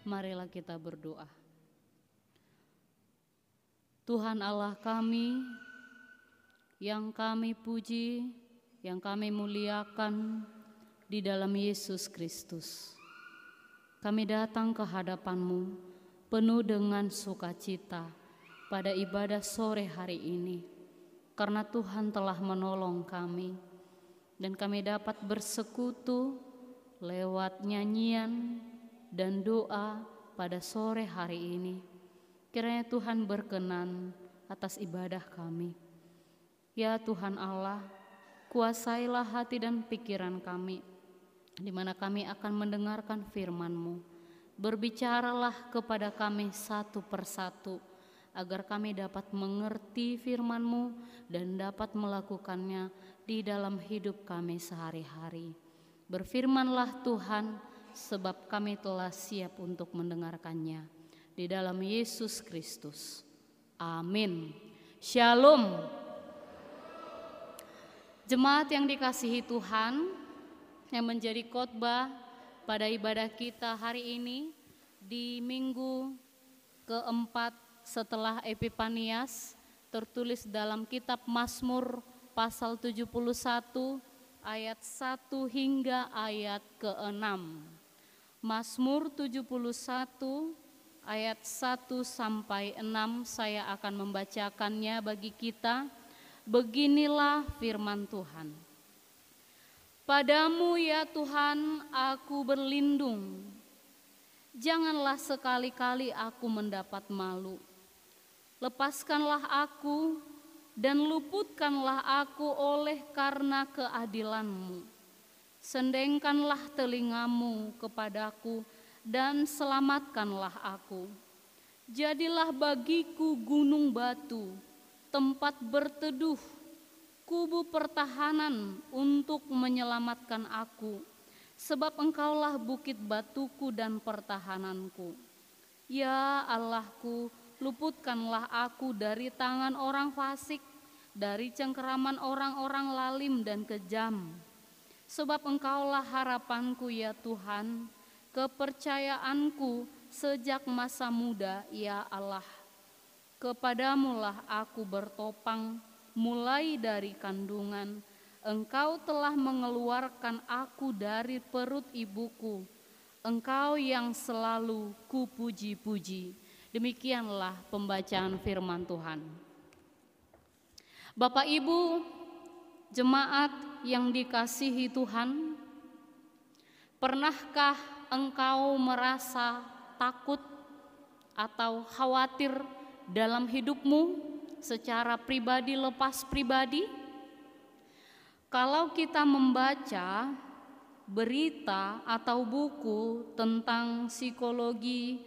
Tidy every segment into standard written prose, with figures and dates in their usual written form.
Marilah kita berdoa. Tuhan Allah kami, yang kami puji, yang kami muliakan di dalam Yesus Kristus. Kami datang ke hadapan-Mu penuh dengan sukacita pada ibadah sore hari ini, karena Tuhan telah menolong kami, dan kami dapat bersekutu lewat nyanyian dan doa pada sore hari ini. Kiranya Tuhan berkenan atas ibadah kami. Ya Tuhan Allah, kuasailah hati dan pikiran kami, di mana kami akan mendengarkan firman-Mu. Berbicaralah kepada kami satu persatu, agar kami dapat mengerti firman-Mu dan dapat melakukannya di dalam hidup kami sehari-hari. Berfirmanlah Tuhan, sebab kami telah siap untuk mendengarkannya. Di dalam Yesus Kristus. Amin. Shalom. Jemaat yang dikasihi Tuhan, yang menjadi khotbah pada ibadah kita hari ini di minggu keempat setelah Epifanias, tertulis dalam kitab Mazmur pasal 71 ayat 1 hingga ayat ke-6. Mazmur 71 ayat 1 sampai 6 saya akan membacakannya bagi kita. Beginilah firman Tuhan. Padamu ya Tuhan aku berlindung. Janganlah sekali-kali aku mendapat malu. Lepaskanlah aku dan luputkanlah aku oleh karena keadilan-Mu. Sendengkanlah telingamu kepadaku dan selamatkanlah aku. Jadilah bagiku gunung batu, tempat berteduh, kubu pertahanan untuk menyelamatkan aku. Sebab Engkaulah bukit batuku dan pertahananku. Ya Allahku, luputkanlah aku dari tangan orang fasik, dari cengkeraman orang-orang lalim dan kejam. Sebab Engkaulah harapanku ya Tuhan, kepercayaanku sejak masa muda ya Allah. Kepadamulah aku bertopang mulai dari kandungan. Engkau telah mengeluarkan aku dari perut ibuku. Engkau yang selalu kupuji-puji. Demikianlah pembacaan firman Tuhan. Bapak Ibu, jemaat yang dikasihi Tuhan, pernahkah engkau merasa takut atau khawatir dalam hidupmu secara pribadi lepas pribadi? Kalau kita membaca berita atau buku tentang psikologi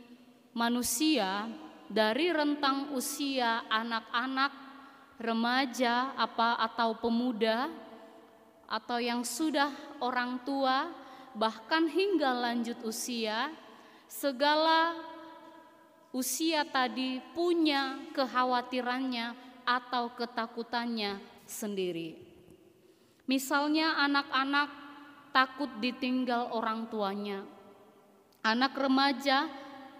manusia dari rentang usia anak-anak, remaja atau pemuda, atau yang sudah orang tua, bahkan hingga lanjut usia, segala usia tadi punya kekhawatirannya atau ketakutannya sendiri. Misalnya anak-anak takut ditinggal orang tuanya. Anak remaja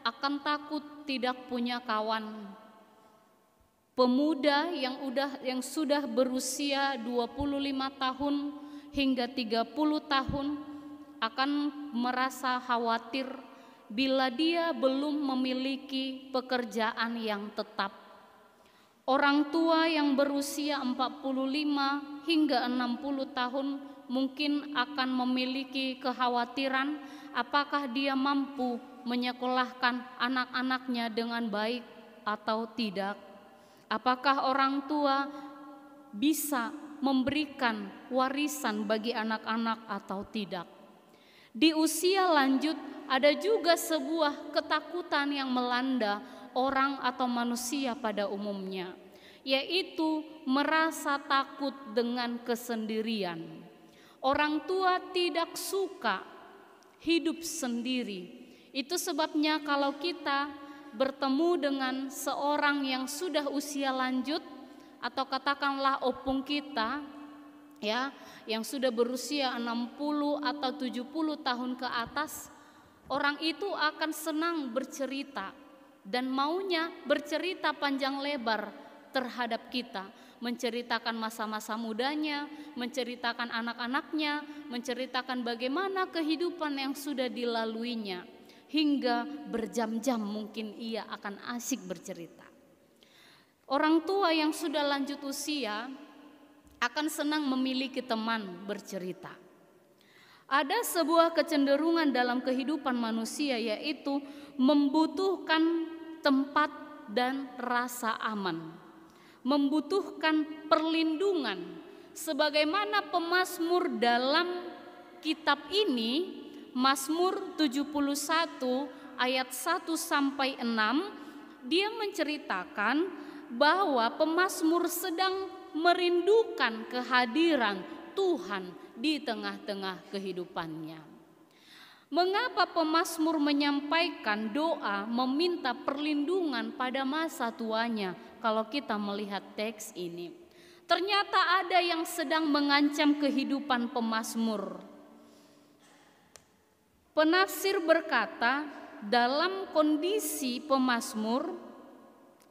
akan takut tidak punya kawan. Pemuda yang sudah berusia 25 tahun hingga 30 tahun akan merasa khawatir bila dia belum memiliki pekerjaan yang tetap. Orang tua yang berusia 45 hingga 60 tahun mungkin akan memiliki kekhawatiran apakah dia mampu menyekolahkan anak-anaknya dengan baik atau tidak. Apakah orang tua bisa memberikan warisan bagi anak-anak atau tidak. Di usia lanjut ada juga sebuah ketakutan yang melanda orang atau manusia pada umumnya, yaitu merasa takut dengan kesendirian. Orang tua tidak suka hidup sendiri. Itu sebabnya kalau kita bertemu dengan seorang yang sudah usia lanjut, atau katakanlah opung kita, ya, yang sudah berusia 60 atau 70 tahun ke atas, Orang itu akan senang bercerita dan maunya bercerita panjang lebar terhadap kita, menceritakan masa-masa mudanya, menceritakan anak-anaknya, menceritakan bagaimana kehidupan yang sudah dilaluinya, hingga berjam-jam mungkin ia akan asik bercerita. Orang tua yang sudah lanjut usia akan senang memiliki teman bercerita. Ada sebuah kecenderungan dalam kehidupan manusia, yaitu membutuhkan tempat dan rasa aman, membutuhkan perlindungan. Sebagaimana pemazmur dalam kitab ini, Mazmur 71 ayat 1 sampai 6, dia menceritakan bahwa pemazmur sedang merindukan kehadiran Tuhan di tengah-tengah kehidupannya. Mengapa pemazmur menyampaikan doa meminta perlindungan pada masa tuanya? Kalau kita melihat teks ini, ternyata ada yang sedang mengancam kehidupan pemazmur. Penafsir berkata, dalam kondisi pemazmur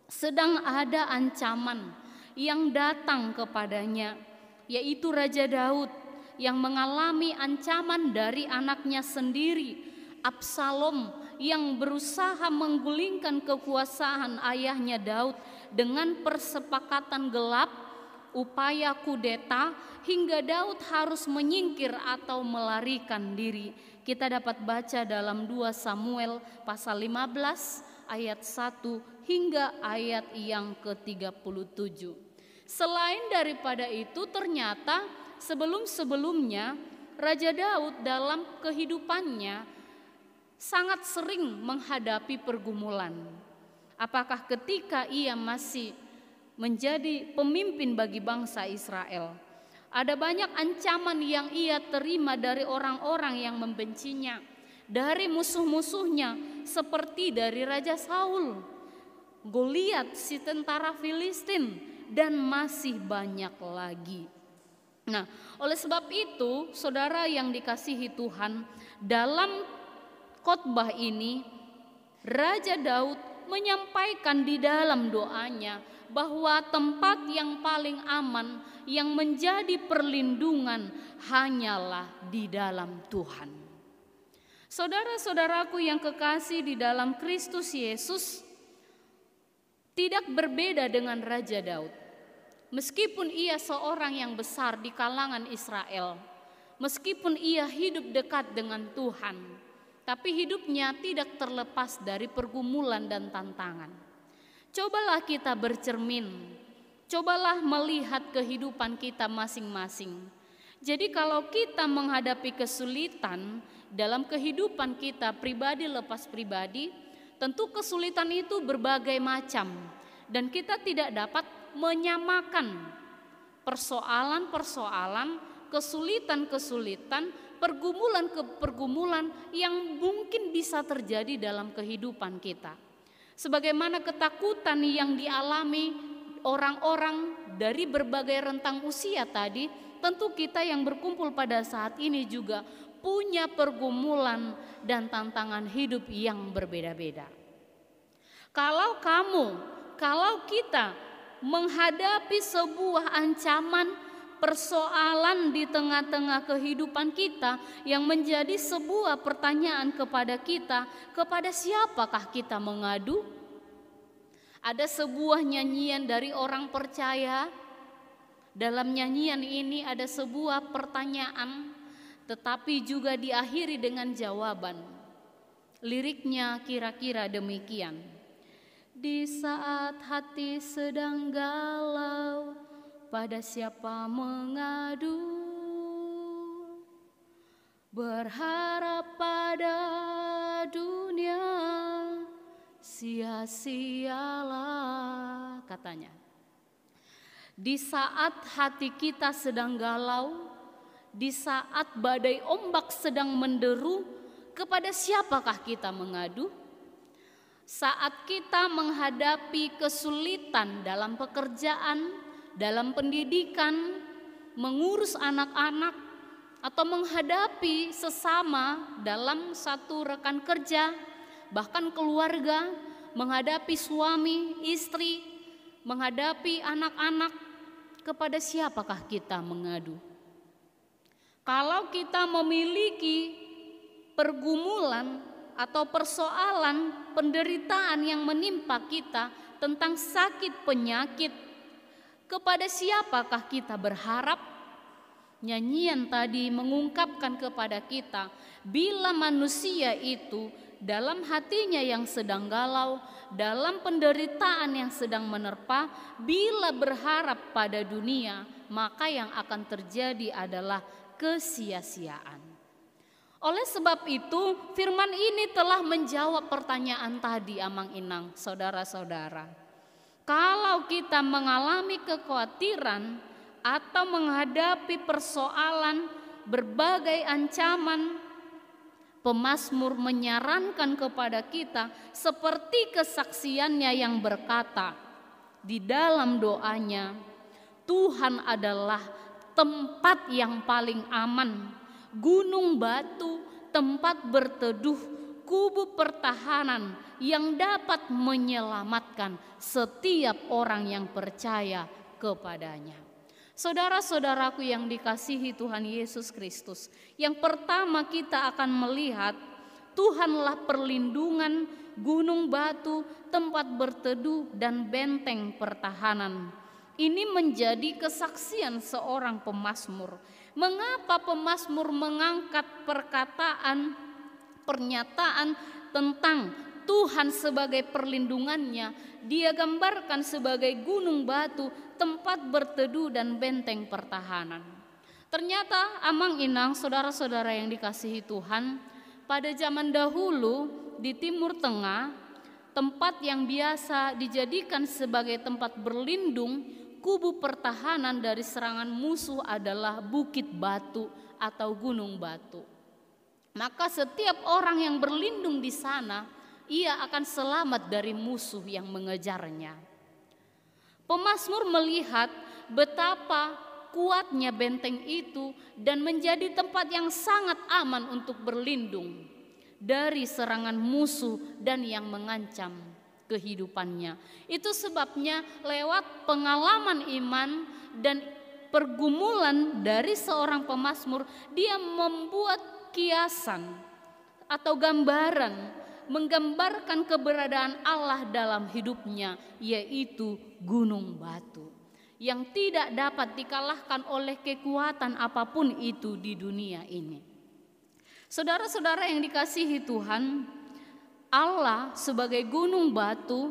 sedang ada ancaman yang datang kepadanya, yaitu Raja Daud yang mengalami ancaman dari anaknya sendiri, Absalom, yang berusaha menggulingkan kekuasaan ayahnya Daud dengan persepakatan gelap, upaya kudeta, hingga Daud harus menyingkir atau melarikan diri. Kita dapat baca dalam 2 Samuel pasal 15 ayat 1 hingga ayat yang ke-37. Selain daripada itu, ternyata sebelum-sebelumnya Raja Daud dalam kehidupannya sangat sering menghadapi pergumulan. Apakah ketika ia masih menjadi pemimpin bagi bangsa Israel, ada banyak ancaman yang ia terima dari orang-orang yang membencinya, dari musuh-musuhnya, seperti dari Raja Saul, Goliat si tentara Filistin, dan masih banyak lagi. Nah, oleh sebab itu, saudara yang dikasihi Tuhan, dalam khotbah ini Raja Daud menyampaikan di dalam doanya bahwa tempat yang paling aman, yang menjadi perlindungan, hanyalah di dalam Tuhan. Saudara-saudaraku yang kekasih di dalam Kristus Yesus, tidak berbeda dengan Raja Daud. Meskipun ia seorang yang besar di kalangan Israel, meskipun ia hidup dekat dengan Tuhan, tapi hidupnya tidak terlepas dari pergumulan dan tantangan. Cobalah kita bercermin, cobalah melihat kehidupan kita masing-masing. Jadi kalau kita menghadapi kesulitan dalam kehidupan kita pribadi lepas pribadi, tentu kesulitan itu berbagai macam, dan kita tidak dapat menyamakan persoalan-persoalan, kesulitan-kesulitan, pergumulan-pergumulan yang mungkin bisa terjadi dalam kehidupan kita. Sebagaimana ketakutan yang dialami orang-orang dari berbagai rentang usia tadi, tentu kita yang berkumpul pada saat ini juga punya pergumulan dan tantangan hidup yang berbeda-beda. Kalau kita menghadapi sebuah ancaman, persoalan di tengah-tengah kehidupan kita yang menjadi sebuah pertanyaan kepada kita, kepada siapakah kita mengadu? Ada sebuah nyanyian dari orang percaya. Dalam nyanyian ini ada sebuah pertanyaan, tetapi juga diakhiri dengan jawaban. Liriknya kira-kira demikian. Di saat hati sedang galau, pada siapa mengadu? Berharap pada dunia, sia-sialah, katanya. Di saat hati kita sedang galau, di saat badai ombak sedang menderu, kepada siapakah kita mengadu? Saat kita menghadapi kesulitan dalam pekerjaan, dalam pendidikan, mengurus anak-anak, atau menghadapi sesama dalam satu rekan kerja, bahkan keluarga, menghadapi suami, istri, menghadapi anak-anak, kepada siapakah kita mengadu? Kalau kita memiliki pergumulan atau persoalan penderitaan yang menimpa kita tentang sakit penyakit, kepada siapakah kita berharap? Nyanyian tadi mengungkapkan kepada kita, bila manusia itu dalam hatinya yang sedang galau, dalam penderitaan yang sedang menerpa, bila berharap pada dunia, maka yang akan terjadi adalah kesia-siaan. Oleh sebab itu, firman ini telah menjawab pertanyaan tadi, Amang Inang, saudara-saudara. Kalau kita mengalami kekhawatiran atau menghadapi persoalan, berbagai ancaman, pemazmur menyarankan kepada kita seperti kesaksiannya yang berkata di dalam doanya, Tuhan adalah tempat yang paling aman, gunung batu, tempat berteduh, kubu pertahanan yang dapat menyelamatkan setiap orang yang percaya kepadanya. Saudara-saudaraku yang dikasihi Tuhan Yesus Kristus, yang pertama kita akan melihat Tuhanlah perlindungan, gunung batu, tempat berteduh, dan benteng pertahanan. Ini menjadi kesaksian seorang pemazmur. Mengapa pemazmur mengangkat pernyataan tentang Tuhan sebagai perlindungannya? Dia gambarkan sebagai gunung batu, tempat berteduh, dan benteng pertahanan. Ternyata Amang Inang, saudara-saudara yang dikasihi Tuhan, pada zaman dahulu di Timur Tengah, tempat yang biasa dijadikan sebagai tempat berlindung, kubu pertahanan dari serangan musuh adalah bukit batu atau gunung batu. Maka setiap orang yang berlindung di sana, ia akan selamat dari musuh yang mengejarnya. Pemazmur melihat betapa kuatnya benteng itu dan menjadi tempat yang sangat aman untuk berlindung dari serangan musuh dan yang mengancam kehidupannya. Itu sebabnya lewat pengalaman iman dan pergumulan dari seorang pemazmur, dia membuat kiasan atau gambaran menggambarkan keberadaan Allah dalam hidupnya, yaitu gunung batu yang tidak dapat dikalahkan oleh kekuatan apapun itu di dunia ini. Saudara-saudara yang dikasihi Tuhan, Allah sebagai gunung batu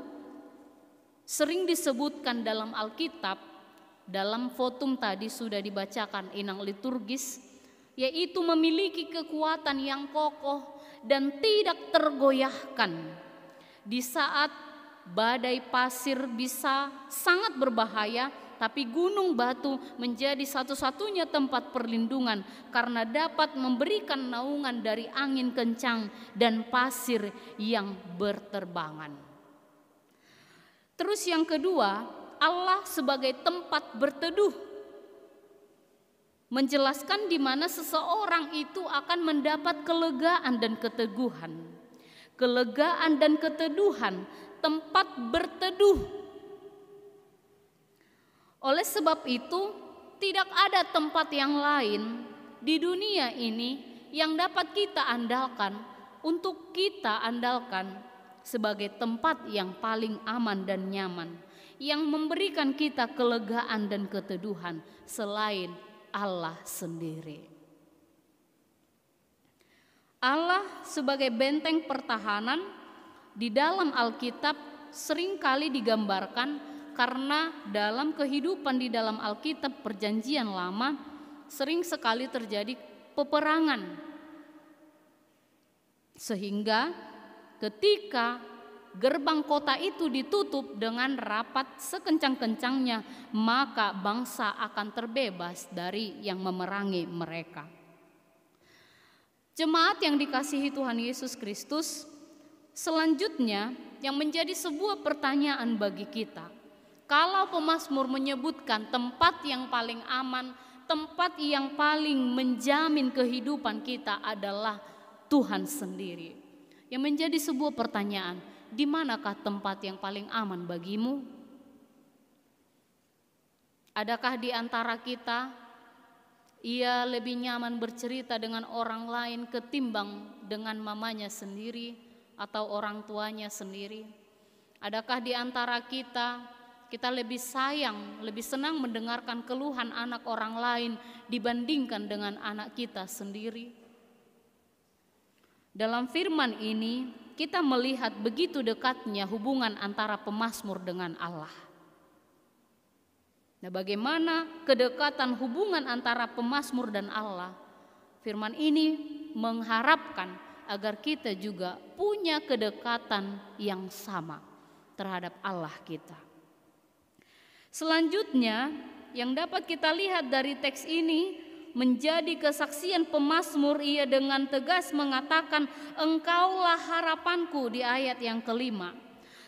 sering disebutkan dalam Alkitab. Dalam fotum tadi sudah dibacakan inang liturgis, yaitu memiliki kekuatan yang kokoh dan tidak tergoyahkan. Di saat badai pasir bisa sangat berbahaya, tapi gunung batu menjadi satu-satunya tempat perlindungan karena dapat memberikan naungan dari angin kencang dan pasir yang berterbangan. Terus yang kedua, Allah sebagai tempat berteduh, menjelaskan di mana seseorang itu akan mendapat kelegaan dan keteguhan. Kelegaan dan keteduhan, tempat berteduh. Oleh sebab itu, tidak ada tempat yang lain di dunia ini yang dapat kita andalkan, untuk kita andalkan sebagai tempat yang paling aman dan nyaman, yang memberikan kita kelegaan dan keteduhan selain Allah sendiri. Allah sebagai benteng pertahanan di dalam Alkitab seringkali digambarkan karena dalam kehidupan di dalam Alkitab Perjanjian Lama sering sekali terjadi peperangan. Sehingga ketika gerbang kota itu ditutup dengan rapat sekencang-kencangnya, maka bangsa akan terbebas dari yang memerangi mereka. Jemaat yang dikasihi Tuhan Yesus Kristus, selanjutnya yang menjadi sebuah pertanyaan bagi kita, kalau pemazmur menyebutkan tempat yang paling aman, tempat yang paling menjamin kehidupan kita adalah Tuhan sendiri. Yang menjadi sebuah pertanyaan, di manakah tempat yang paling aman bagimu? Adakah di antara kita ia lebih nyaman bercerita dengan orang lain ketimbang dengan mamanya sendiri atau orang tuanya sendiri? Adakah di antara kita lebih sayang, lebih senang mendengarkan keluhan anak orang lain dibandingkan dengan anak kita sendiri? Dalam firman ini kita melihat begitu dekatnya hubungan antara pemazmur dengan Allah. Nah, bagaimana kedekatan hubungan antara pemazmur dan Allah? Firman ini mengharapkan agar kita juga punya kedekatan yang sama terhadap Allah kita. Selanjutnya yang dapat kita lihat dari teks ini menjadi kesaksian pemazmur. Ia dengan tegas mengatakan, engkaulah harapanku di ayat yang kelima.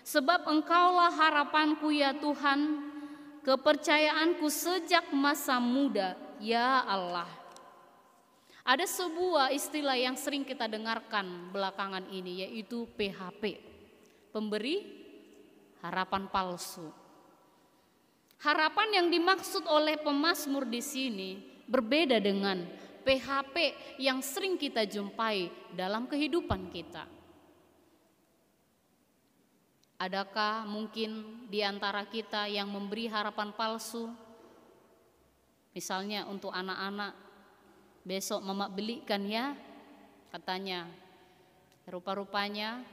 Sebab engkaulah harapanku ya Tuhan, kepercayaanku sejak masa muda ya Allah. Ada sebuah istilah yang sering kita dengarkan belakangan ini, yaitu PHP, pemberi harapan palsu. Harapan yang dimaksud oleh pemazmur di sini berbeda dengan PHP yang sering kita jumpai dalam kehidupan kita. Adakah mungkin di antara kita yang memberi harapan palsu? Misalnya untuk anak-anak, besok mama belikan ya, katanya. Rupa-rupanya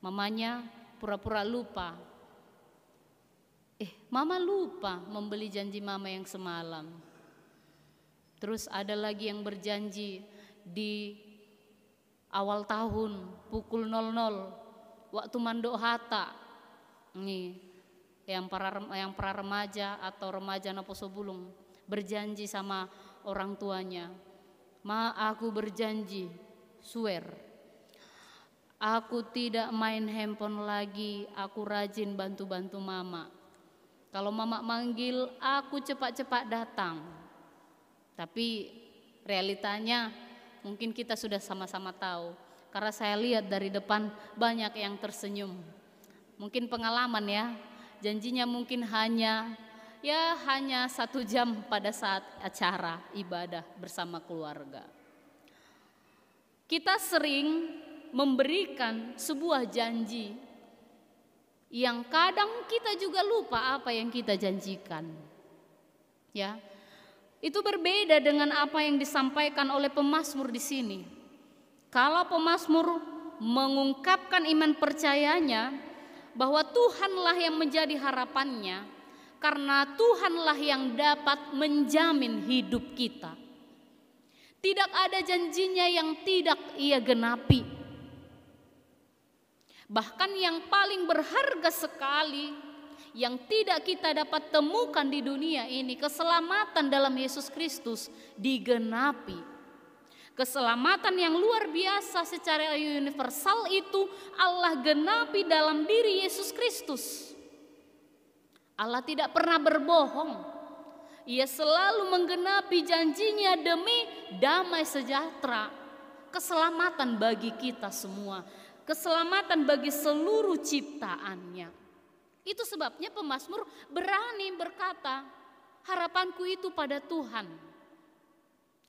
mamanya pura-pura lupa. Mama lupa membeli janji mama yang semalam. Terus ada lagi yang berjanji di awal tahun pukul 00 waktu mandok hata. Nih, yang para remaja atau remaja Naposo Bulung berjanji sama orang tuanya. Ma, aku berjanji, swear, aku tidak main handphone lagi, aku rajin bantu-bantu mama. Kalau mama manggil, aku cepat-cepat datang. Tapi realitanya mungkin kita sudah sama-sama tahu. Karena saya lihat dari depan banyak yang tersenyum. Mungkin pengalaman ya, janjinya mungkin hanya 1 jam pada saat acara ibadah bersama keluarga. Kita sering memberikan sebuah janji yang kadang kita juga lupa apa yang kita janjikan. Ya. Itu berbeda dengan apa yang disampaikan oleh pemazmur di sini. Kalau pemazmur mengungkapkan iman percayanya bahwa Tuhanlah yang menjadi harapannya, karena Tuhanlah yang dapat menjamin hidup kita. Tidak ada janjinya yang tidak ia genapi. Bahkan yang paling berharga sekali yang tidak kita dapat temukan di dunia ini, keselamatan dalam Yesus Kristus digenapi. Keselamatan yang luar biasa secara universal itu Allah genapi dalam diri Yesus Kristus. Allah tidak pernah berbohong. Ia selalu menggenapi janjinya demi damai sejahtera, keselamatan bagi kita semua, keselamatan bagi seluruh ciptaannya. Itu sebabnya pemazmur berani berkata, harapanku itu pada Tuhan.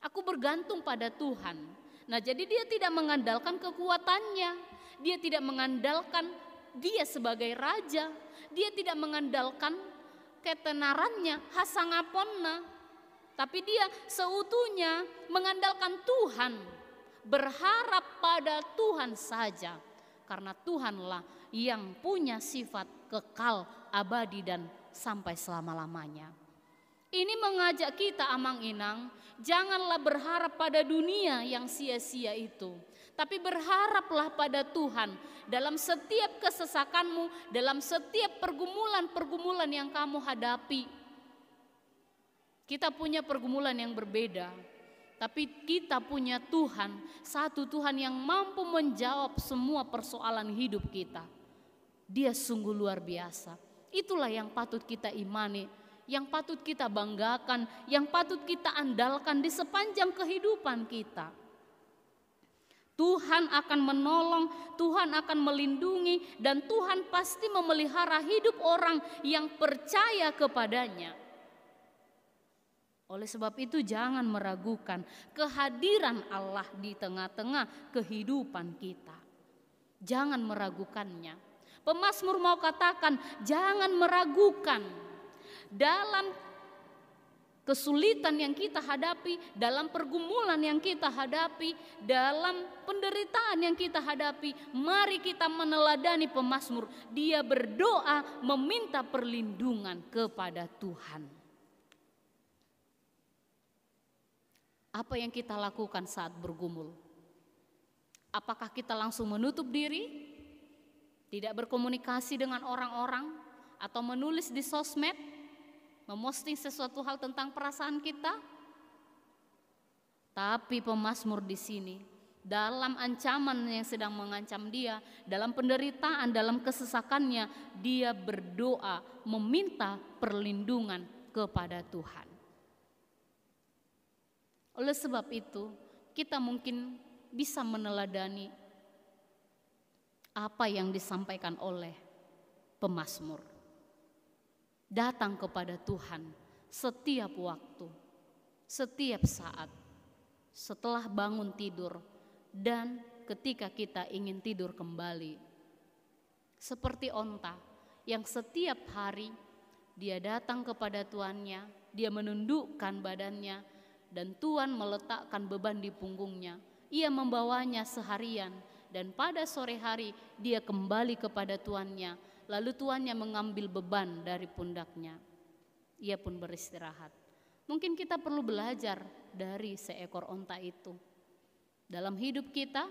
Aku bergantung pada Tuhan. Nah, jadi dia tidak mengandalkan kekuatannya. Dia tidak mengandalkan dia sebagai raja. Dia tidak mengandalkan ketenarannya, hasangaponna. Tapi dia seutuhnya mengandalkan Tuhan. Berharap pada Tuhan saja. Karena Tuhanlah yang punya sifat kekal, abadi dan sampai selama-lamanya. Ini mengajak kita Amang Inang, janganlah berharap pada dunia yang sia-sia itu. Tapi berharaplah pada Tuhan dalam setiap kesesakanmu, dalam setiap pergumulan-pergumulan yang kamu hadapi. Kita punya pergumulan yang berbeda, tapi kita punya Tuhan, satu Tuhan yang mampu menjawab semua persoalan hidup kita. Dia sungguh luar biasa. Itulah yang patut kita imani, yang patut kita banggakan, yang patut kita andalkan di sepanjang kehidupan kita. Tuhan akan menolong, Tuhan akan melindungi, dan Tuhan pasti memelihara hidup orang yang percaya kepadanya. Oleh sebab itu jangan meragukan kehadiran Allah di tengah-tengah kehidupan kita. Jangan meragukannya. Pemazmur mau katakan, jangan meragukan dalam kesulitan yang kita hadapi, dalam pergumulan yang kita hadapi, dalam penderitaan yang kita hadapi. Mari kita meneladani pemazmur. Dia berdoa meminta perlindungan kepada Tuhan. Apa yang kita lakukan saat bergumul? Apakah kita langsung menutup diri, tidak berkomunikasi dengan orang-orang, atau menulis di sosmed, memosting sesuatu hal tentang perasaan kita? Tapi pemazmur di sini, dalam ancaman yang sedang mengancam dia, dalam penderitaan, dalam kesesakannya, dia berdoa meminta perlindungan kepada Tuhan. Oleh sebab itu, kita mungkin bisa meneladani apa yang disampaikan oleh pemazmur. Datang kepada Tuhan setiap waktu, setiap saat, setelah bangun tidur, dan ketika kita ingin tidur kembali. Seperti onta yang setiap hari dia datang kepada tuannya, dia menundukkan badannya, dan Tuhan meletakkan beban di punggungnya. Ia membawanya seharian, dan pada sore hari dia kembali kepada tuannya. Lalu tuannya mengambil beban dari pundaknya. Ia pun beristirahat. Mungkin kita perlu belajar dari seekor onta itu. Dalam hidup kita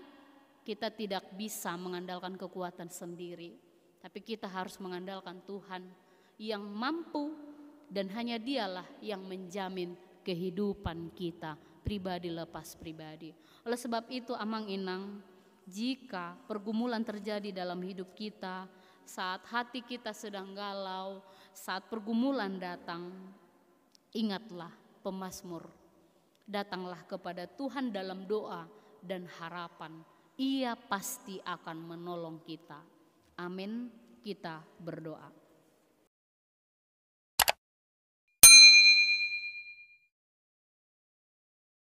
tidak bisa mengandalkan kekuatan sendiri, tapi kita harus mengandalkan Tuhan yang mampu, dan hanya Dialah yang menjamin kehidupan kita pribadi lepas pribadi. Oleh sebab itu amang inang, jika pergumulan terjadi dalam hidup kita, saat hati kita sedang galau, saat pergumulan datang, ingatlah pemazmur. Datanglah kepada Tuhan dalam doa dan harapan. Ia pasti akan menolong kita. Amin. Kita berdoa.